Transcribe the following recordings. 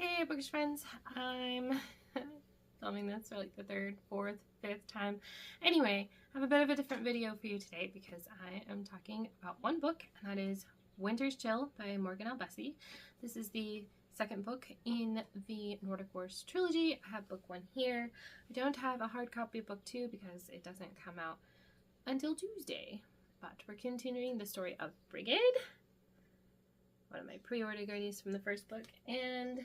Hey bookish friends, I'm filming this for like the third, fourth, fifth time. Anyway, I have a bit of a different video for you today because I am talking about one book, and that is Winter's Chill by Morgan L. Bessee. This is the second book in the Nordic Wars trilogy. I have book one here. I don't have a hard copy of book two because it doesn't come out until Tuesday, but we're continuing the story of Brigid, one of my pre-order goodies from the first book, and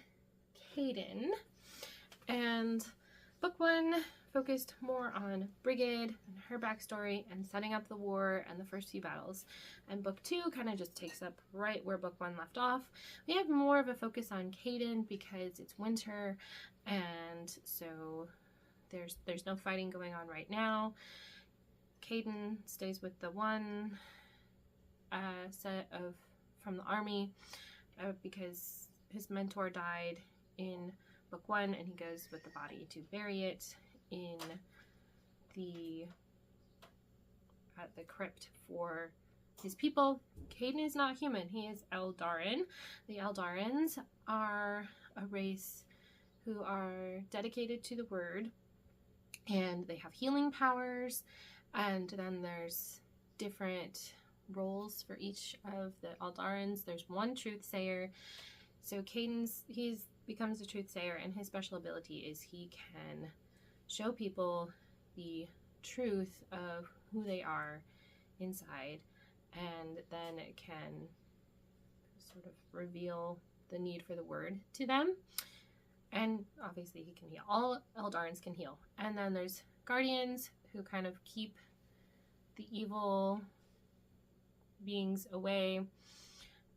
Kaden. And book one focused more on Brigid and her backstory and setting up the war and the first few battles. And book two kind of just takes up right where book one left off. We have more of a focus on Kaden because it's winter, and so there's no fighting going on right now. Kaden stays with the one set of from the army because his mentor died in book one, and he goes with the body to bury it in at the crypt for his people. Kaden is not human, he is Eldarin. The Eldarins are a race who are dedicated to the word, and they have healing powers, and then there's different roles for each of the Eldarins. There's one truth sayer. So he becomes a truth sayer, and his special ability is he can show people the truth of who they are inside, and then it can sort of reveal the need for the word to them. And obviously he can heal. All Eldarins can heal. And then there's guardians who kind of keep the evil beings away.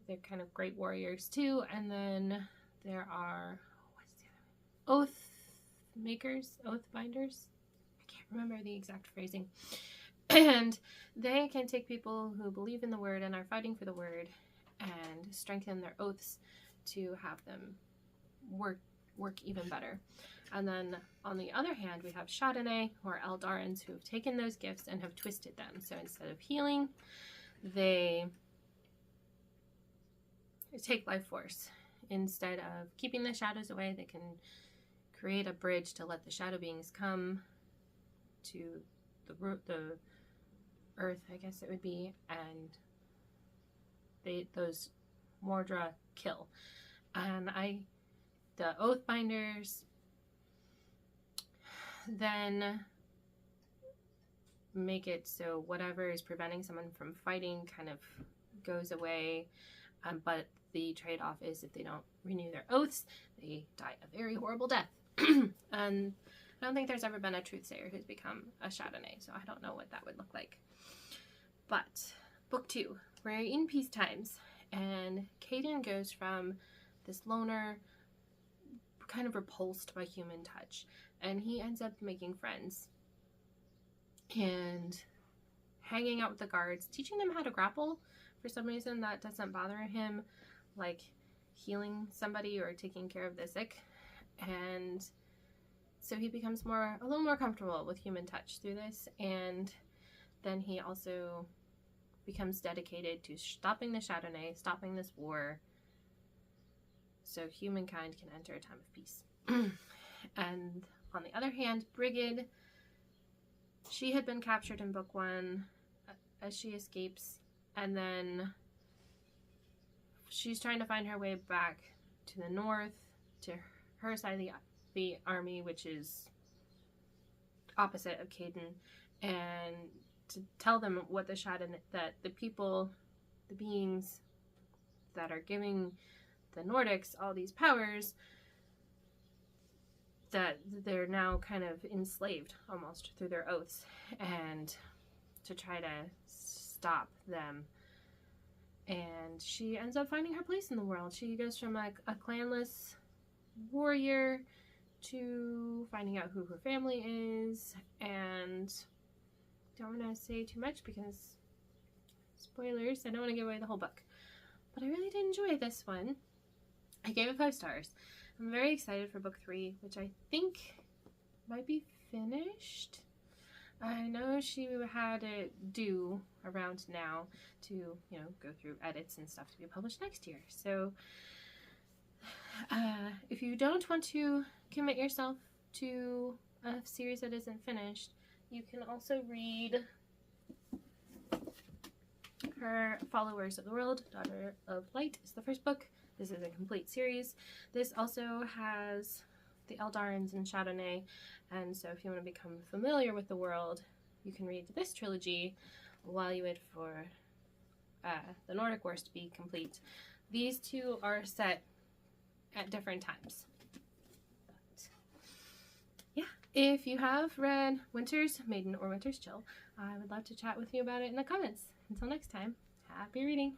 They're kind of great warriors too. And then there are oath binders. I can't remember the exact phrasing. And they can take people who believe in the word and are fighting for the word and strengthen their oaths to have them work even better. And then on the other hand, we have Chardonnay, who are Eldarins who have taken those gifts and have twisted them. So instead of healing, they take life force. Instead of keeping the shadows away, they can create a bridge to let the shadow beings come to the earth, I guess it would be, and those Mordra kill. And the Oathbinders then make it so whatever is preventing someone from fighting kind of goes away, but the trade-off is if they don't renew their oaths, they die a very horrible death. And I don't think there's ever been a truthsayer who's become a Chardonnay, so I don't know what that would look like. But book two, we're in peace times, and Kaden goes from this loner, kind of repulsed by human touch, and he ends up making friends and hanging out with the guards, teaching them how to grapple. For some reason that doesn't bother him, like healing somebody or taking care of the sick. And so he becomes a little more comfortable with human touch through this, and then he also becomes dedicated to stopping the Chardonnay, stopping this war, so humankind can enter a time of peace. And on the other hand, Brigid, she had been captured in book one as she escapes, and then she's trying to find her way back to the north, to her side of the army, which is opposite of Kaden, and to tell them what that the people, the beings that are giving the Nordics all these powers, that they're now kind of enslaved almost through their oaths, and to try to stop them. And she ends up finding her place in the world. She goes from like a clanless warrior to finding out who her family is, and don't want to say too much because spoilers, I don't want to give away the whole book. But I really did enjoy this one. I gave it 5 stars. I'm very excited for book 3, which I think might be finished. I know she had it due around now to, go through edits and stuff to be published next year. So if if you don't want to commit yourself to a series that isn't finished, you can also read her Followers of the World. Daughter of Light is the first book. This is a complete series. This also has the Eldarans and Chardonnay, and so if you want to become familiar with the world, you can read this trilogy while you wait for the Nordic Wars to be complete. These two are set at different times. But yeah, if you have read Winter's Maiden or Winter's Chill, I would love to chat with you about it in the comments. Until next time, happy reading!